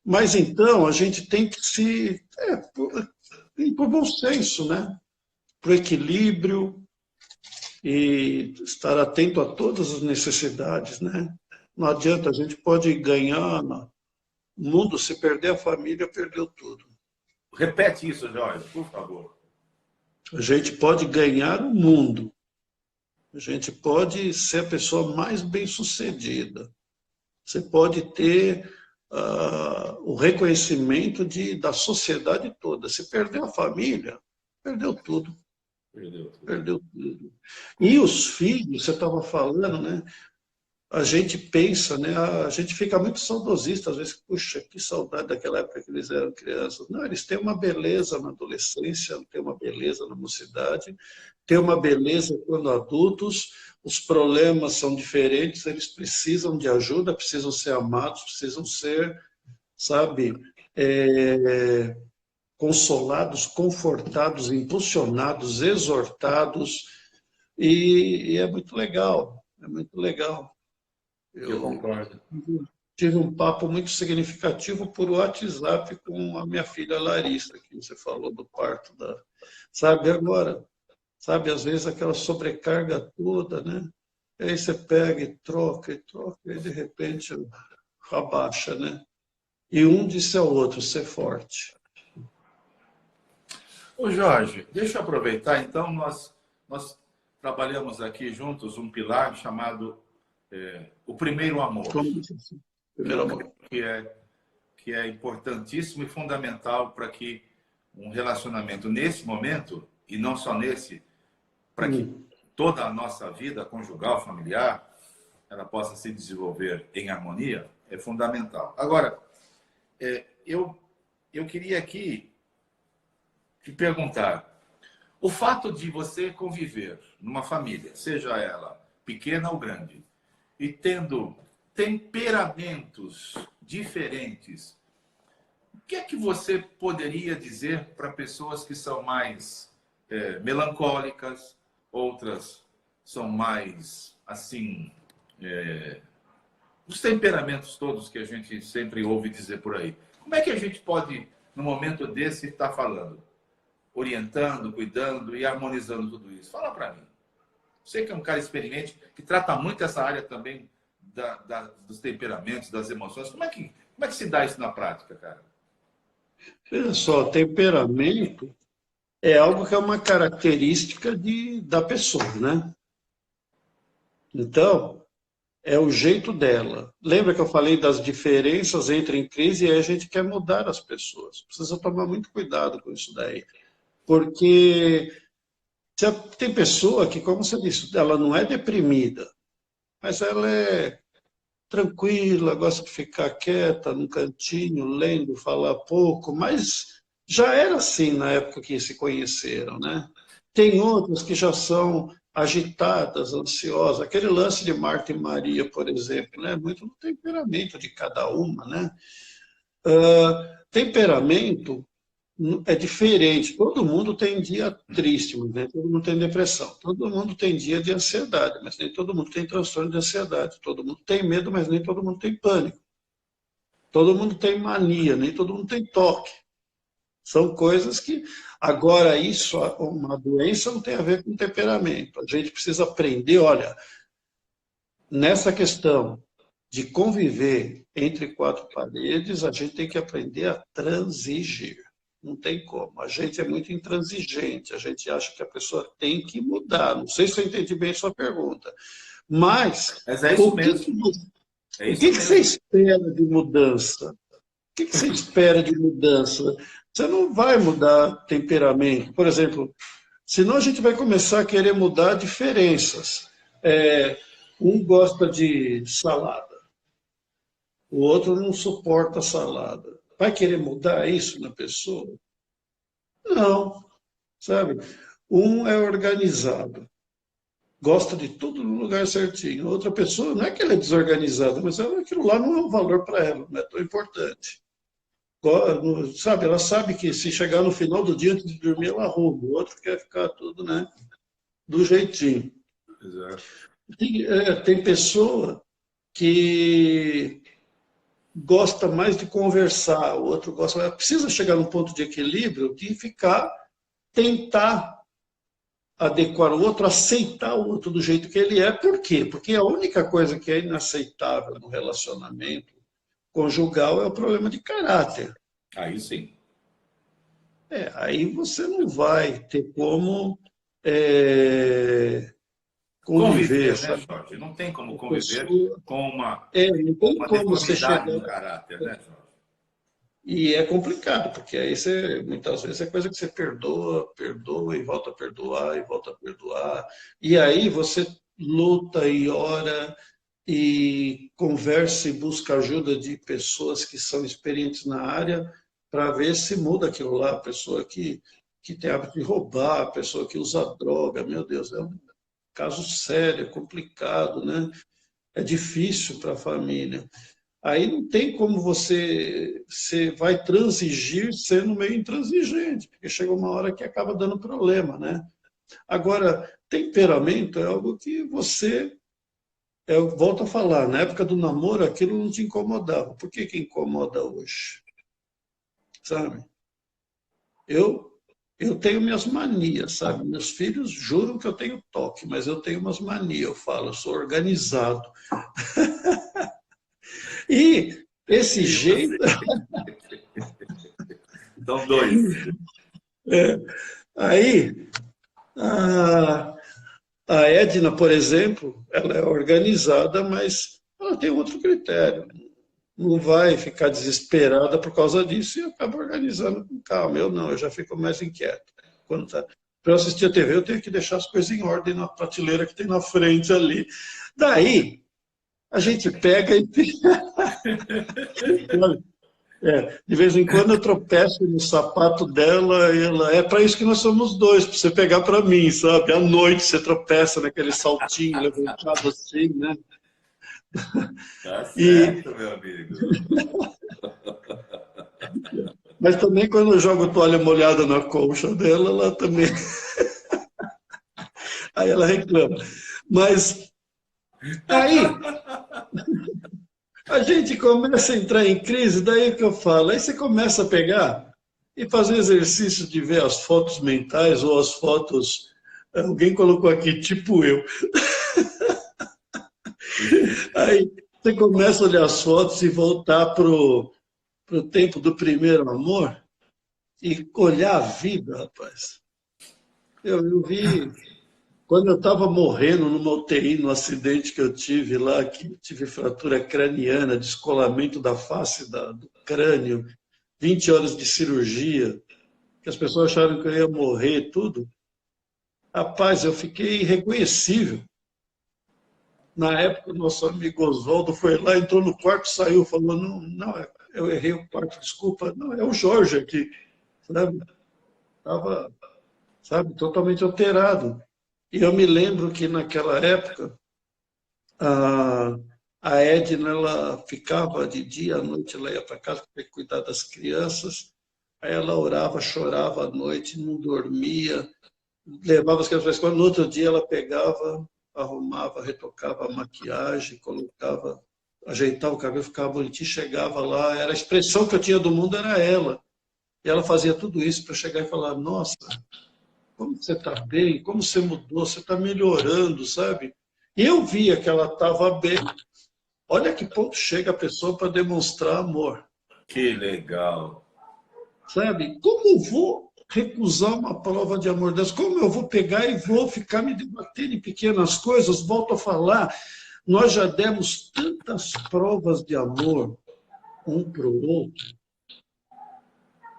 Mas então, a gente tem que por bom senso, né? Por equilíbrio e estar atento a todas as necessidades, né? Não adianta, a gente pode ganhar no mundo, se perder a família, perdeu tudo. Repete isso, Jorge, por favor. A gente pode ganhar o mundo. A gente pode ser a pessoa mais bem-sucedida. Você pode ter o reconhecimento da sociedade toda. Se perder a família, perdeu tudo. Perdeu tudo. E os filhos, você estava falando, né? A gente pensa, né? A gente fica muito saudosista, às vezes, puxa, que saudade daquela época que eles eram crianças. Não, eles têm uma beleza na adolescência, têm uma beleza na mocidade, têm uma beleza quando adultos, os problemas são diferentes, eles precisam de ajuda, precisam ser amados, precisam ser, sabe, consolados, confortados, impulsionados, exortados, e é muito legal, é muito legal. Eu concordo. Tive um papo muito significativo por WhatsApp com a minha filha Larissa, que você falou do parto da... Sabe, agora, sabe, às vezes aquela sobrecarga toda, né? E aí você pega e troca, e de repente abaixa, né? E um disse ao outro, ser forte. Ô Jorge, deixa eu aproveitar, então, nós trabalhamos aqui juntos um pilar chamado o primeiro amor. Primeiro amor. Que é importantíssimo e fundamental para que um relacionamento nesse momento, e não só nesse, para que toda a nossa vida conjugal, familiar, ela possa se desenvolver em harmonia, é fundamental. Agora, eu queria aqui te perguntar, o fato de você conviver numa família, seja ela pequena ou grande, e tendo temperamentos diferentes, o que é que você poderia dizer para pessoas que são mais melancólicas, outras são mais, assim, os temperamentos todos que a gente sempre ouve dizer por aí? Como é que a gente pode, no momento desse, estar falando, orientando, cuidando e harmonizando tudo isso? Fala para mim. Você que é um cara experiente, que trata muito essa área também dos temperamentos, das emoções. Como é que se dá isso na prática, cara? Veja só, temperamento é algo que é uma característica da pessoa, né? Então, é o jeito dela. Lembra que eu falei das diferenças entre em crise e aí a gente quer mudar as pessoas. Precisa tomar muito cuidado com isso daí. Porque tem pessoa que, como você disse, ela não é deprimida, mas ela é tranquila, gosta de ficar quieta num cantinho, lendo, falar pouco, mas já era assim na época que se conheceram, né? Tem outras que já são agitadas, ansiosas. Aquele lance de Marta e Maria, por exemplo, né? Muito no temperamento de cada uma, né? Temperamento é diferente. Todo mundo tem dia triste, mas nem todo mundo tem depressão. Todo mundo tem dia de ansiedade, mas nem todo mundo tem transtorno de ansiedade. Todo mundo tem medo, mas nem todo mundo tem pânico. Todo mundo tem mania, nem todo mundo tem toque. São coisas que. Agora, isso, uma doença não tem a ver com temperamento. A gente precisa aprender, olha, nessa questão de conviver entre quatro paredes, a gente tem que aprender a transigir. Não tem como. A gente é muito intransigente, a gente acha que a pessoa tem que mudar. Não sei se eu entendi bem a sua pergunta. Mas é isso o que, mesmo. o que você espera de mudança? O que você espera de mudança? Você não vai mudar temperamento. Por exemplo, senão a gente vai começar a querer mudar diferenças. Um gosta de salada, o outro não suporta salada. Vai querer mudar isso na pessoa? Não, sabe? Um é organizado, gosta de tudo no lugar certinho. Outra pessoa, não é que ela é desorganizada, mas aquilo lá não é um valor para ela, não é tão importante. Sabe, ela sabe que se chegar no final do dia, antes de dormir, ela arruma. O outro quer ficar tudo, né, do jeitinho. Exato. Tem pessoa que gosta mais de conversar, o outro gosta, precisa chegar num ponto de equilíbrio de tentar adequar o outro, aceitar o outro do jeito que ele é. Por quê? Porque a única coisa que é inaceitável no relacionamento conjugal é o problema de caráter. Aí sim. Aí você não vai ter como conviver, Conviver, né, sabe? Jorge? Não tem como conviver Pessoa, com uma, não com tem uma como você deformidade chegar. no caráter, né, Jorge? E é complicado, porque aí você, muitas vezes, é coisa que você perdoa, perdoa e volta a perdoar e volta a perdoar. E aí você luta e ora e conversa e busca ajuda de pessoas que são experientes na área para ver se muda aquilo lá. A pessoa que tem hábito de roubar, a pessoa que usa droga, meu Deus, é um caso sério, é complicado, né? É difícil para a família. Aí não tem como você vai transigir sendo meio intransigente, porque chega uma hora que acaba dando problema, né? Agora, temperamento é algo que você, eu volto a falar, na época do namoro aquilo não te incomodava. Por que incomoda hoje? Sabe? Eu, eu tenho minhas manias, sabe? Meus filhos juram que eu tenho toque, mas eu tenho umas manias, eu falo, eu sou organizado. E esse jeito. São dois. Aí, a, a Edna, por exemplo, ela é organizada, mas ela tem outro critério. Não vai ficar desesperada por causa disso e acaba organizando com calma. Eu não, eu já fico mais inquieto. Para eu assistir a TV, eu tenho que deixar as coisas em ordem na prateleira que tem na frente ali. Daí, a gente pega e. De vez em quando eu tropeço no sapato dela e ela. É para isso que nós somos dois, para você pegar para mim, sabe? À noite você tropeça naquele saltinho levantado assim, né? Tá certo, meu amigo. Mas também quando eu jogo toalha molhada na colcha dela, ela também. Aí ela reclama. Mas aí a gente começa a entrar em crise, daí que eu falo. Aí você começa a pegar e fazer exercício de ver as fotos mentais ou as fotos. Alguém colocou aqui, tipo eu. Aí você começa a olhar as fotos e voltar para o tempo do primeiro amor. e olhar a vida, rapaz. Eu vi, quando eu estava morrendo numa UTI, no acidente que eu tive lá, que tive fratura craniana, descolamento da face do crânio, 20 horas de cirurgia, que as pessoas acharam que eu ia morrer, tudo. Rapaz, eu fiquei irreconhecível. Na época, o nosso amigo Oswaldo foi lá, entrou no quarto, saiu, falou, não, não, eu errei o quarto, desculpa, não, é o Jorge aqui, sabe? Estava, sabe, totalmente alterado. E eu me lembro que naquela época, a, a Edna, ela ficava de dia à noite, ela ia para casa para cuidar das crianças, aí ela orava, chorava à noite, não dormia, levava as crianças para a escola, no outro dia ela pegava, arrumava, retocava a maquiagem, colocava, ajeitava o cabelo, ficava bonitinho, chegava lá, era a expressão que eu tinha do mundo, era ela. E ela fazia tudo isso para chegar e falar, nossa, como você está bem, como você mudou, você está melhorando, sabe? E eu via que ela estava bem. Olha que ponto chega a pessoa para demonstrar amor. Que legal. Sabe? Como eu vou recusar uma prova de amor dessa? Como eu vou pegar e vou ficar me debatendo em pequenas coisas? Volto a falar, nós já demos tantas provas de amor um para o outro.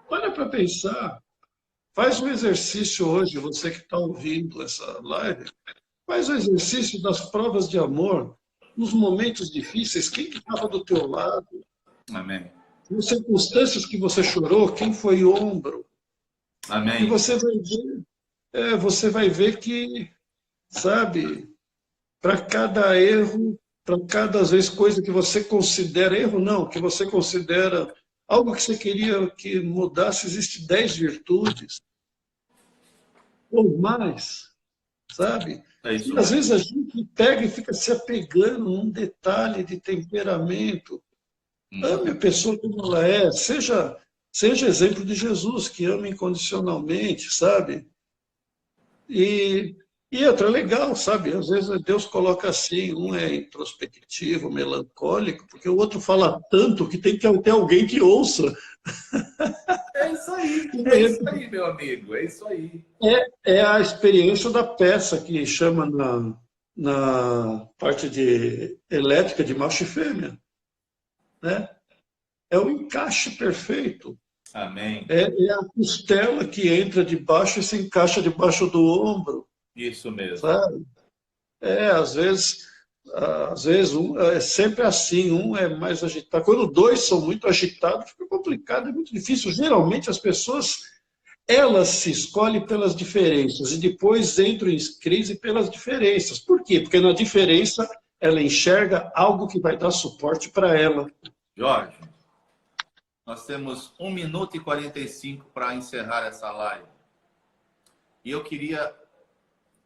Olha para pensar. Faz um exercício hoje, você que está ouvindo essa live, faz o exercício das provas de amor nos momentos difíceis. Quem que estava do teu lado? Amém. Nas circunstâncias que você chorou, quem foi ombro? Amém. E você vai ver que, sabe, para cada erro, para cada, às vezes, coisa que você considera erro, não, que você considera algo que você queria que mudasse, existe 10 virtudes ou mais, sabe? É isso E às mesmo. vezes a gente pega e fica se apegando num detalhe de temperamento. Ame a pessoa como ela é, seja exemplo de Jesus, que ama incondicionalmente, sabe? E outra, legal, sabe? Às vezes Deus coloca assim, um é introspectivo, melancólico, porque o outro fala tanto que tem que ter alguém que ouça. É isso aí, meu amigo, é isso aí. É a experiência da peça que chama na parte de elétrica de macho e fêmea, né? É o encaixe perfeito. Amém. É a costela que entra debaixo e se encaixa debaixo do ombro, Isso mesmo. sabe? Às vezes é sempre assim, um é mais agitado. Quando dois são muito agitados, fica complicado, é muito difícil. Geralmente as pessoas, elas se escolhem pelas diferenças e depois entram em crise pelas diferenças. Por quê? Porque na diferença ela enxerga algo que vai dar suporte para ela. Jorge, nós temos 1 minuto e 45 para encerrar essa live. E eu queria,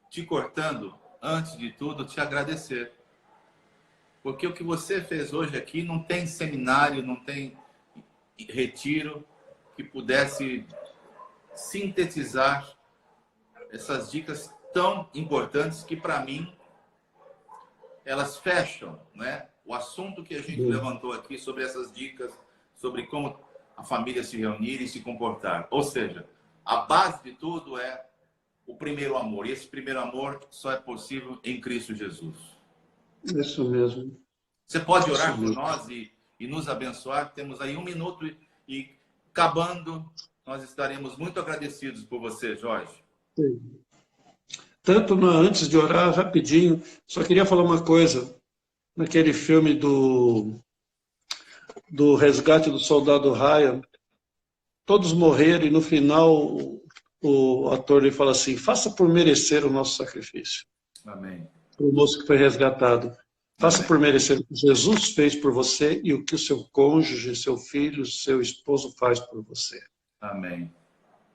te cortando, antes de tudo, te agradecer. Porque o que você fez hoje aqui não tem seminário, não tem retiro que pudesse sintetizar essas dicas tão importantes que, para mim, elas fecham, né, o assunto que a gente levantou aqui sobre essas dicas, sobre como a família se reunir e se comportar. Ou seja, a base de tudo é o primeiro amor. E esse primeiro amor só é possível em Cristo Jesus. Isso mesmo. Você pode orar por nós e nos abençoar? Temos aí 1 minuto e acabando, nós estaremos muito agradecidos por você, Jorge. Sim. Antes de orar, rapidinho, só queria falar uma coisa. Naquele filme do Resgate do Soldado Ryan, todos morreram e no final o ator lhe fala assim, faça por merecer o nosso sacrifício. Amém. O moço que foi resgatado. Faça por merecer o que Jesus fez por você e o que o seu cônjuge, seu filho, seu esposo faz por você. Amém.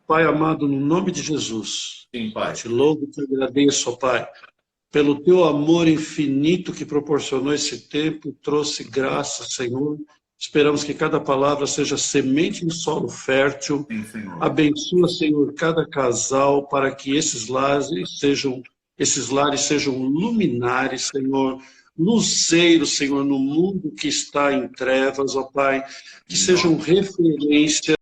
Pai amado, no nome de Jesus, Sim, Pai. te louvo e te agradeço, ó Pai, pelo teu amor infinito que proporcionou esse tempo e trouxe graça, Senhor. Esperamos que cada palavra seja semente em solo fértil. Sim, Senhor. Abençoa, Senhor, cada casal para que esses lares sejam luminares, Senhor, luzeiros, Senhor, no mundo que está em trevas, ó Pai, que sejam referência